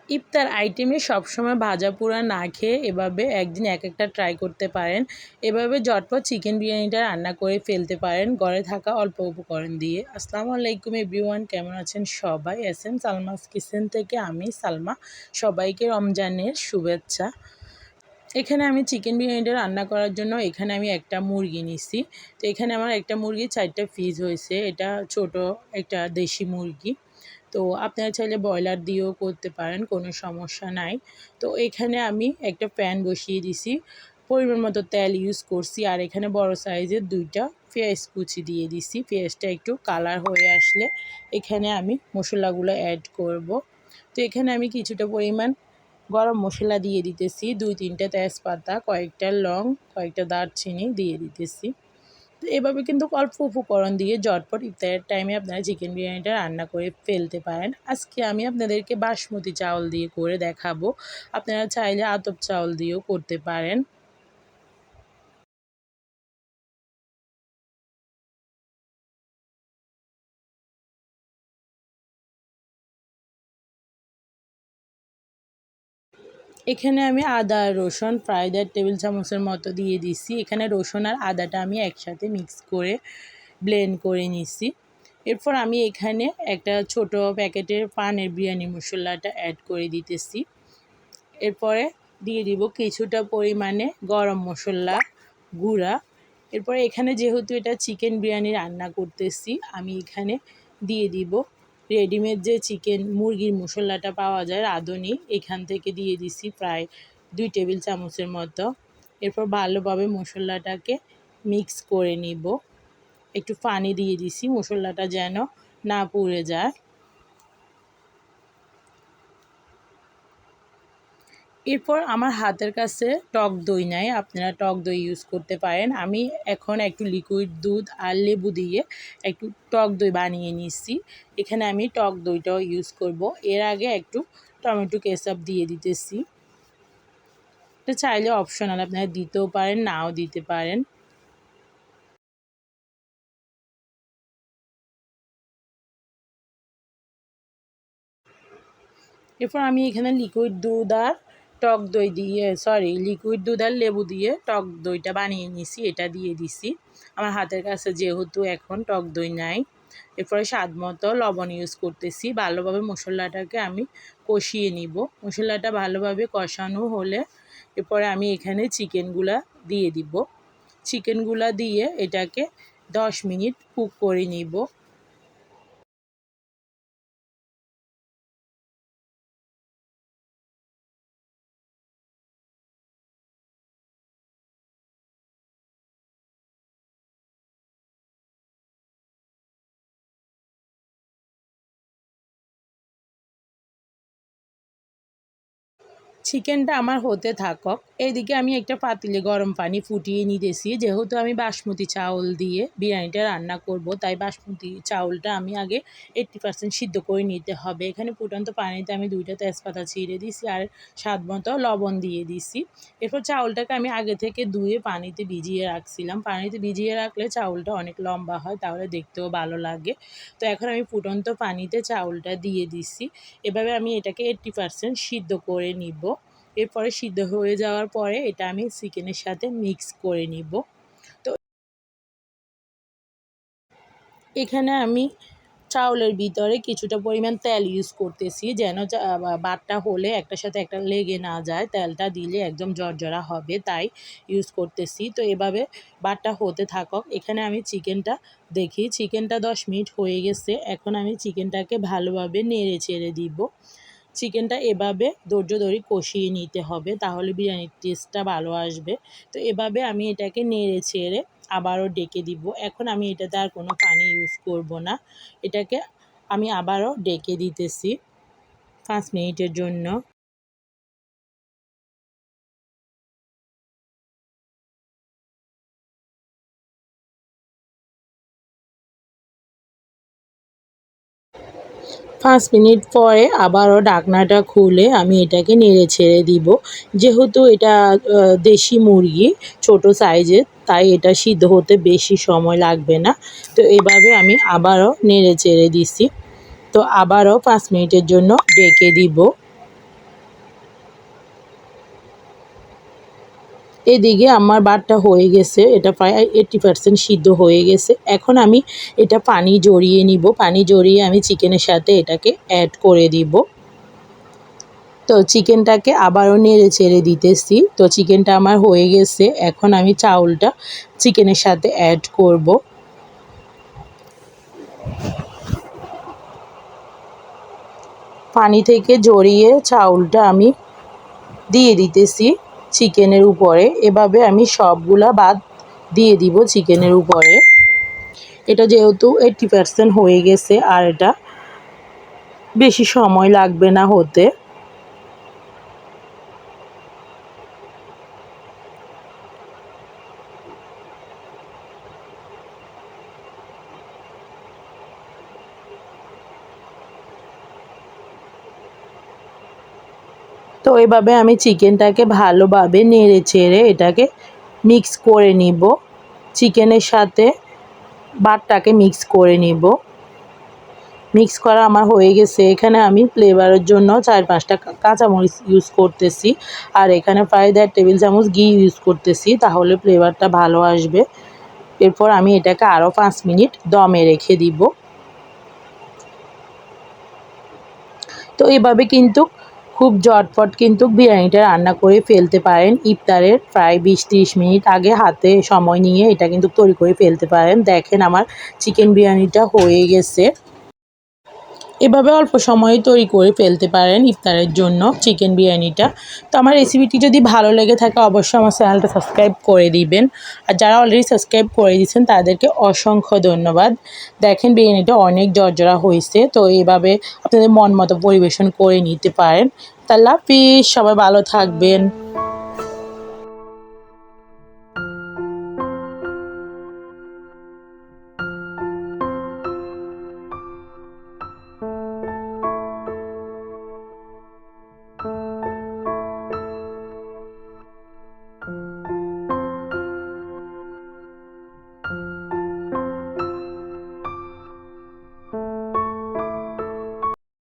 ইফতার আইটেমে সবসময় ভাজা পোড়া না খেয়ে এভাবে একদিন এক একটা ট্রাই করতে পারেন। এভাবে ঝটপট চিকেন বিরিয়ানিটা রান্না করে ফেলতে পারেন ঘরে থাকা অল্প উপকরণ দিয়ে। আসসালামু আলাইকুম এভরিওয়ান, কেমন আছেন সবাই? এসএম সালমাস কিচেন থেকে আমি সালমা। সবাইকে রমজানের শুভেচ্ছা। এখানে আমি চিকেন বিরিয়ানিটা রান্না করার জন্য এখানে আমি একটা মুরগি নিছি। তো এখানে আমার একটা মুরগি 4টা পিস হয়েছে। এটা ছোট একটা দেশি মুরগি। তো আপনারা চাইলে ব্রয়লার দিয়েও করতে পারেন, কোনো সমস্যা নাই। তো এখানে আমি একটা প্যান বসিয়ে দিছি, পরিমাণ মতো তেল ইউজ করছি। আর এখানে বড় সাইজের 2টা পেঁয়াজ কুচি দিয়ে দিছি। পেঁয়াজটা একটু কালার হয়ে আসলে এখানে আমি মশলাগুলো অ্যাড করব। তো এখানে আমি কিছুটা পরিমাণ গরম মশলা দিয়ে দিতেছি, 2-3টা তেজপাতা, কয়েকটা লং, কয়েকটা দারচিনি দিয়ে দিতেছি। তো এভাবে কিন্তু অল্প উপকরণ দিয়ে ঝটপট ইফতারের টাইমে আপনারা চিকেন বিরিয়ানিটা রান্না করে ফেলতে পারেন। আজকে আমি আপনাদেরকে বাসমতি চাউল দিয়ে করে দেখাবো। আপনারা চাইলে আতপ চাউল দিয়েও করতে পারেন। এখানে আমি আদা আর রসুন প্রায় 1.5 টেবিল চামচের মতো দিয়ে দিছি। এখানে রসুন আর আদাটা আমি একসাথে মিক্স করে ব্লেন্ড করে নিছি। এরপর আমি এখানে একটা ছোট প্যাকেটের পানের বিরিয়ানি মশলাটা অ্যাড করে দিতেছি। এরপরে দিয়ে দিব কিছুটা পরিমাণে গরম মশলা গুঁড়া। এরপরে এখানে যেহেতু এটা চিকেন বিরিয়ানি রান্না করতেছি, আমি এখানে দিয়ে দিব রেডিমেড যে চিকেন মুরগির মশলাটা পাওয়া যায় রাঁধুনি, এখান থেকে দিয়ে দিছি প্রায় 2 টেবিল চামচের মতো। এরপর ভালোভাবে মশলাটাকে মিক্স করে নিব। একটু পানি দিয়ে দিছি মশলাটা যেন না পুড়ে যায়। এরপর আমার হাতের কাছে টক দই নাই, আপনারা টক দই ইউজ করতে পারেন। আমি এখন একটু লিকুইড দুধ আর লেবু দিয়ে একটু টক দই বানিয়ে নিচ্ছি। এখানে আমি টক দইটাও ইউজ করব। এর আগে একটু টমেটো কেচাপ দিয়ে দিতেছি। এটা চাইলে অপশনাল, আপনারা দিতেও পারেন, নাও দিতে পারেন। এরপর আমি এখানে লিকুইড দুধ আর টক দই দিয়ে লিকুইড দুধ আর লেবু দিয়ে টক দইটা বানিয়ে নিছি, এটা দিয়ে দিছি। আমার হাতের কাছে যেহেতু এখন টক দই নাই। এরপরে স্বাদ মতো লবণ ইউজ করতেছি। ভালোভাবে মশলাটাকে আমি কষিয়ে নিব। মশলাটা ভালোভাবে কষানো হলে এরপরে আমি এখানে চিকেনগুলা দিয়ে দিব। চিকেনগুলা দিয়ে এটাকে 10 মিনিট কুক করে নিব। চিকেনটা আমার হতে থাকুক, এইদিকে আমি একটা পাতিলে গরম পানি ফুটিয়ে নিতেছি। যেহেতু আমি বাসমতি চাউল দিয়ে বিরিয়ানিটা রান্না করব, তাই বাসমতি চাউলটা আমি আগে 80% সিদ্ধ করে নিতে হবে। এখানে ফুটন্ত পানিতে আমি 2টা তেজপাতা ছিঁড়ে দিছি আর স্বাদ মতো লবণ দিয়ে দিছি। এরপর চাউলটাকে আমি আগে থেকে ধুয়ে পানিতে ভিজিয়ে রাখছিলাম। পানিতে ভিজিয়ে রাখলে চাউলটা অনেক লম্বা হয়, তাহলে দেখতেও ভালো লাগে। তো এখন আমি ফুটন্ত পানিতে চাউলটা দিয়ে দিছি। এভাবে আমি এটাকে 80% সিদ্ধ করে নিব। এরপরে সিদ্ধ হয়ে যাওয়ার পরে এটা আমি চিকেনের সাথে মিক্স করে নিব। তো এখানে আমি চাউলের ভিতরে কিছুটা পরিমাণ তেল ইউজ করতেছি, যেন বাটটা হলে একটার সাথে একটা লেগে না যায়। তেলটা দিলে একদম জর্জরা হবে, তাই ইউজ করতেছি। তো এভাবে বাটটা হতে থাকুক। এখানে আমি চিকেনটা দেখি, চিকেনটা 10 মিনিট হয়ে গেছে। এখন আমি চিকেনটাকে ভালোভাবে নেড়ে চেড়ে দিব। চিকেনটা এভাবে ধৈর্য ধরে কষিয়ে নিতে হবে, তাহলে বিরিয়ানির টেস্টটা ভালো আসবে। তো এভাবে আমি এটাকে নেড়ে চেড়ে আবারও ডেকে দিব। এখন আমি এটাতে আর কোনো পানি ইউজ করব না। এটাকে আমি আবারও ডেকে দিতেছি 5 মিনিটের জন্য। 5 মিনিট পরে আবারও ঢাকনাটা খুলে আমি এটাকে নেড়ে ছেড়ে দিব। যেহেতু এটা দেশি মুরগি ছোট সাইজের, তাই এটা সিদ্ধ হতে বেশি সময় লাগবে না। তো এভাবে আমি আবারও নেড়ে চেড়ে দিছি। তো আবারও 5 মিনিটের জন্য ডেকে দিব। এদিকে আমার ভাতটা হয়ে গেছে, এটা প্রায় 80% সিদ্ধ হয়ে গেছে। এখন আমি এটা পানি ঝরিয়ে নিব, পানি ঝরিয়ে আমি চিকেনের সাথে এটাকে অ্যাড করে দিব। তো চিকেনটাকে আবারও নেড়ে চেড়ে দিতেছি। তো চিকেনটা আমার হয়ে গেছে, এখন আমি চাউলটা চিকেনের সাথে অ্যাড করব। পানি থেকে ঝরিয়ে চাউলটা আমি দিয়ে দিতেছি চিকেনের উপরে। এভাবে আমি সবগুলা ভাত দিয়ে দিব চিকেনের উপরে। এটা যেহেতু 80% হয়ে গেছে আর এটা বেশি সময় লাগবে না হতে। তো এভাবে আমি চিকেনটাকে ভালোভাবে নেড়ে চেড়ে এটাকে মিক্স করে নিব, চিকেনের সাথে ভাতটাকে মিক্স করে নিব। মিক্স করা আমার হয়ে গেছে। এখানে আমি ফ্লেভারের জন্য 4-5টা কাঁচামরিচ ইউজ করতেছি, আর এখানে প্রায় 1.5 টেবিল চামচ ঘি ইউজ করতেছি, তাহলে ফ্লেভারটা ভালো আসবে। এরপর আমি এটাকে আরও 5 মিনিট দমে রেখে দিব। তো এভাবে কিন্তু খুব ঝটপট কিন্তু বিরিয়ানিটা রান্না করে ফেলতে পারেন। ইফতারের প্রায় 20-30 মিনিট আগে হাতে সময় নিয়ে এটা কিন্তু তৈরি করে ফেলতে পারেন। দেখেন আমার চিকেন বিরিয়ানিটা হয়ে গেছে। এভাবে অল্প সময়ে তৈরি করে ফেলতে পারেন ইফতারের জন্য চিকেন বিরিয়ানিটা। তো আমার রেসিপিটি যদি ভালো লেগে থাকে অবশ্যই আমার চ্যানেলটা সাবস্ক্রাইব করে দিবেন। আর যারা অলরেডি সাবস্ক্রাইব করে দিয়েছেন তাদেরকে অসংখ্য ধন্যবাদ। দেখেন বিরিয়ানিটা অনেক ঝরঝরা হয়েছে। তো এইভাবে আপনাদের মন মতো পরিবেশন করে নিতে পারেন। আল্লাহ হাফিজ, সবাই ভালো থাকবেন।